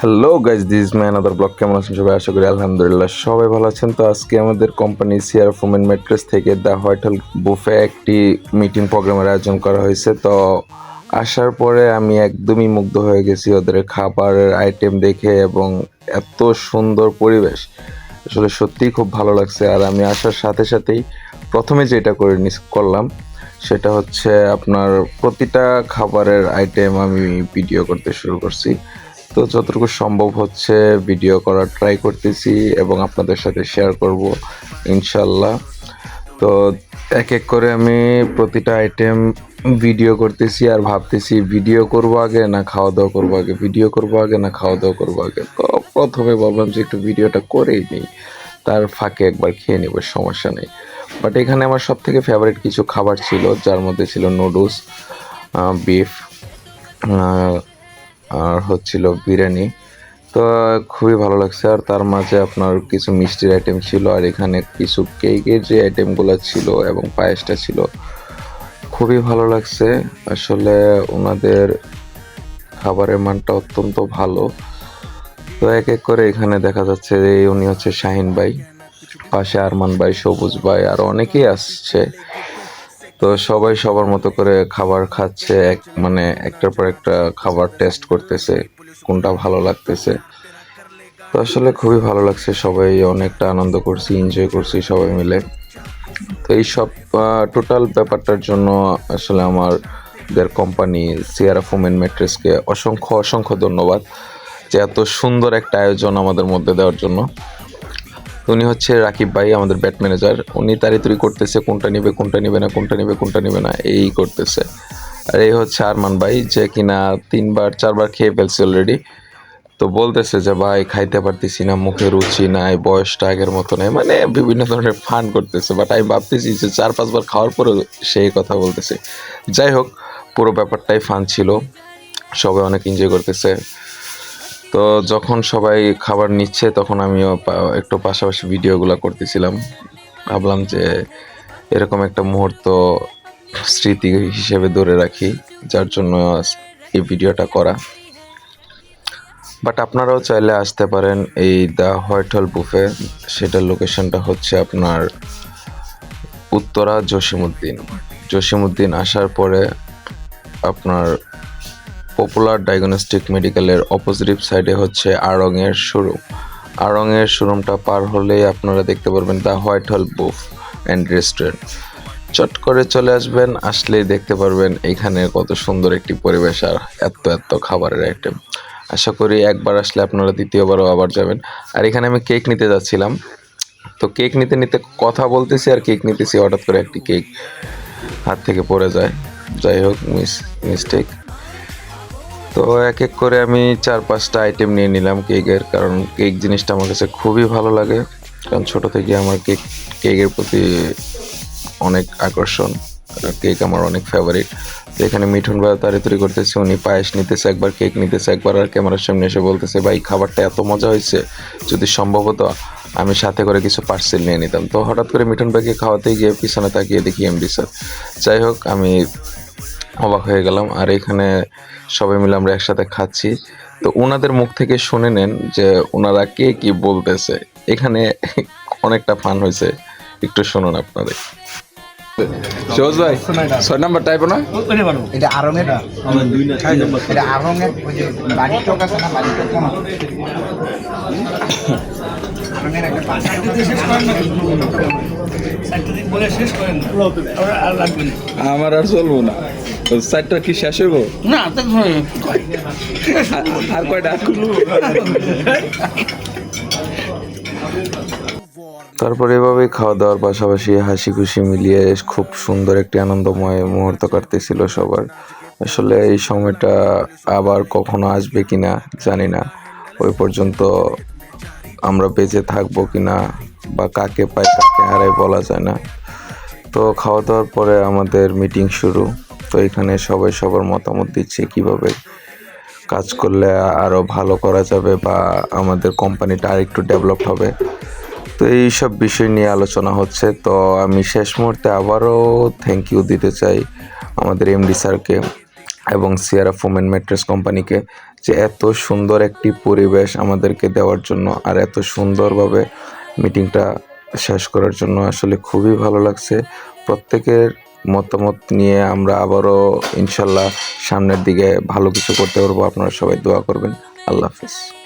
Hello guys, this is my another blog. কেমন আছেন সবাই? আশা করি আলহামদুলিল্লাহ সবাই ভালো আছেন। তো আজকে আমাদের কোম্পানি সিয়ারা ফুম এন্ড ম্যাট্রেস থেকে দ্য হোটেল বুফে একটি মিটিং প্রোগ্রামের আয়োজন করা হয়েছে। তো আসার পরে আমি একদমই মুগ্ধ হয়ে গেছি ওদের খাবারের আইটেম দেখে এবং এত সুন্দর পরিবেশ, আসলে সত্যিই খুব ভালো লাগছে। আর আমি আসার সাথে সাথেই প্রথমে যেটা করলাম সেটা হচ্ছে আপনার প্রতিটা খাবারের আইটেম আমি ভিডিও করতে শুরু করছি। তো যতটুকু সম্ভব হচ্ছে ভিডিও করার ট্রাই করতেছি এবং আপনাদের সাথে শেয়ার করব ইনশাল্লাহ। তো এক এক করে আমি প্রতিটা আইটেম ভিডিও করতেছি আর ভাবতেছি ভিডিও করব আগে না খাওয়া দাওয়া করবো আগে, ভিডিও করব আগে না খাওয়া দাওয়া করবো আগে। তো প্রথমে ভাবলাম যে একটু ভিডিওটা করেই নিই, তার ফাঁকে একবার খেয়ে নেব, সমস্যা নেই। বাট এখানে আমার সব থেকে ফেভারিট কিছু খাবার ছিল, যার মধ্যে ছিল নুডলস, বিফ, আর হচ্ছিল বিরিয়ানি। তো খুবই ভালো লাগছে। আর তার মাঝে আপনার কিছু মিষ্টির আইটেম ছিল, আর এখানে কিছু কেকের যে আইটেমগুলো ছিল এবং পায়েসটা ছিল, খুবই ভালো লাগছে। আসলে ওনাদের খাবারের মানটা অত্যন্ত ভালো। তো এক এক করে এখানে দেখা যাচ্ছে যে উনি হচ্ছে শাহিন ভাই, পাশে আরমান ভাই, সবুজ ভাই, আর অনেকেই আসছে। তো সবাই সবার মতো করে খাবার খাচ্ছে, মানে একটার পর একটা খাবার টেস্ট করতেছে, কোনটা ভালো লাগতেছে। তো আসলে খুবই ভালো লাগছে, সবাই অনেকটা আনন্দ করছি, এনজয় করছি সবাই মিলে। তো এইসব টোটাল ব্যাপারটার জন্য আসলে আমাদের কোম্পানি সিয়ারা ফুম এন্ড ম্যাট্রেসকে অসংখ্য অসংখ্য ধন্যবাদ, যে এত সুন্দর একটা আয়োজন আমাদের মধ্যে দেওয়ার জন্য। উনি হচ্ছে রাকিব ভাই, আমাদের ব্যাট ম্যানেজার। উনি তাড়াতাড়ি করতেছে কোনটা নিবে কোনটা নিবে না, কোনটা নিবে কোনটা নিবে না, এই করতেছে। আর এই হচ্ছে আরমান ভাই, যে কিনা 3-4বার খেয়ে ফেলছে অলরেডি। তো বলতেছে যে ভাই খাইতে পারতেছি না, মুখে রুচি নাই, বয়সটা আগের মতো নেই, মানে বিভিন্ন ধরনের ফান করতেছে। বাট আমি ভাবতেছি যে 4-5বার খাওয়ার পরেও সেই কথা বলতেছে। যাই হোক, পুরো ব্যাপারটাই ফান ছিল, সবাই অনেক এনজয় করতেছে। তো যখন সবাই খাবার নিচ্ছে তখন আমিও একটু পাশাপাশি ভিডিওগুলো করতেছিলাম। ভাবলাম যে এরকম একটা মুহূর্ত স্মৃতি হিসেবে ধরে রাখি, যার জন্য এই ভিডিওটা করা। বাট আপনারাও চাইলে আসতে পারেন এই দ্য হোটেল বুফে। সেটার লোকেশনটা হচ্ছে আপনার উত্তরা জসিমউদ্দিন আসার পরে আপনার পপুলার ডায়াগনস্টিক মেডিকেলের অপোজিট সাইডে হচ্ছে আড়ংয়ের শোরুমটা পার হলেই আপনারা দেখতে পারবেন দ্য হোটেল বুফ অ্যান্ড রেস্টুরেন্ট। চট করে চলে আসবেন, আসলেই দেখতে পারবেন এখানে কত সুন্দর একটি পরিবেশ আর এত এত খাবারের আইটেম। আশা করি একবার আসলে আপনারা দ্বিতীয়বারও আবার যাবেন। আর এখানে আমি কেক নিতে যাচ্ছিলাম, তো কেক নিতে নিতে কথা বলতেছি আর কেক নিতেছি, হঠাৎ করে একটি কেক হাত থেকে পড়ে যায়। যাই হোক, মিস্টেক। তো এক এক করে আমি 4-5টা আইটেম নিয়ে নিলাম কেকের, কারণ কেক জিনিসটা আমার কাছে খুবই ভালো লাগে। কারণ ছোটো থেকে আমার কেকের প্রতি অনেক আকর্ষণ, কেক আমার অনেক ফেভারিট। তো এখানে মিঠুন ভাই তাড়াতাড়ি করতেছে, উনি পায়েস নিতেছে একবার, কেক নিতেছে একবার, আর ক্যামেরার সামনে এসে বলতেছে ভাই খাবারটা এত মজা হয়েছে, যদি সম্ভব হতো আমি সাথে করে কিছু পার্সেল নিয়ে নিতাম। তো হঠাৎ করে মিঠুন ভাইকে খাওয়াতে গিয়ে পিছনে তাকিয়ে দেখি এমডি স্যার। যাই হোক, আমি অবাক হয়ে গেলাম। আর এখানে সবাই মিলে আমরা একসাথে খাচ্ছি। তো ওনাদের মুখ থেকে শুনে নেন যে ওনারা কে কি বলতেছে। এখানে অনেকটা ফান হয়েছে, একটু শুনুন আপনাদের। সহজ ভাই 6 নাম্বার টাইপ না, এটা আরঙের এটা আরঙের ওই যে বাড়ির চক আছে না, বাড়ির চক কোনো আরঙের একটা আমার আর চলবো না, সাইডটা কি শেষ হইব না আর কয়টা। তারপর এভাবেই খাওয়া দাওয়ার পাশাপাশি হাসি খুশি মিলিয়ে খুব সুন্দর একটি আনন্দময় মুহূর্ত কাটতেছিল সবার। আসলে এই সময়টা আবার কখনো আসবে কিনা জানি না, ওই পর্যন্ত আমরা বেঁচে থাকবো কিনা বা কাকে পাই কাকে হারাই বলা যায় না। তো খাওয়া দাওয়ার পরে আমাদের মিটিং শুরু। তো এখানে সবাই সবার মতামত দিচ্ছে কিভাবে কাজ করলে আরও ভালো করা যাবে বা আমাদের কোম্পানিটা আরেকটু ডেভেলপ হবে। তো এই সব বিষয় নিয়ে আলোচনা হচ্ছে। তো আমি শেষ মুহূর্তে আবারও থ্যাংক ইউ দিতে চাই আমাদের এমডি স্যারকে, এবং সিয়ারা ফোম অ্যান্ড ম্যাট্রেস কোম্পানিকে যে এত সুন্দর একটি পরিবেশ আমাদেরকে দেওয়ার জন্য আর এত সুন্দরভাবে মিটিংটা শেষ করার জন্য আসলে খুবই ভালো লাগছে। প্রত্যেকের মতামত নিয়ে আমরা আবারও ইনশাল্লাহ সামনের দিকে ভালো কিছু করতে পারবো। আপনারা সবাই দোয়া করবেন। আল্লাহ হাফিজ।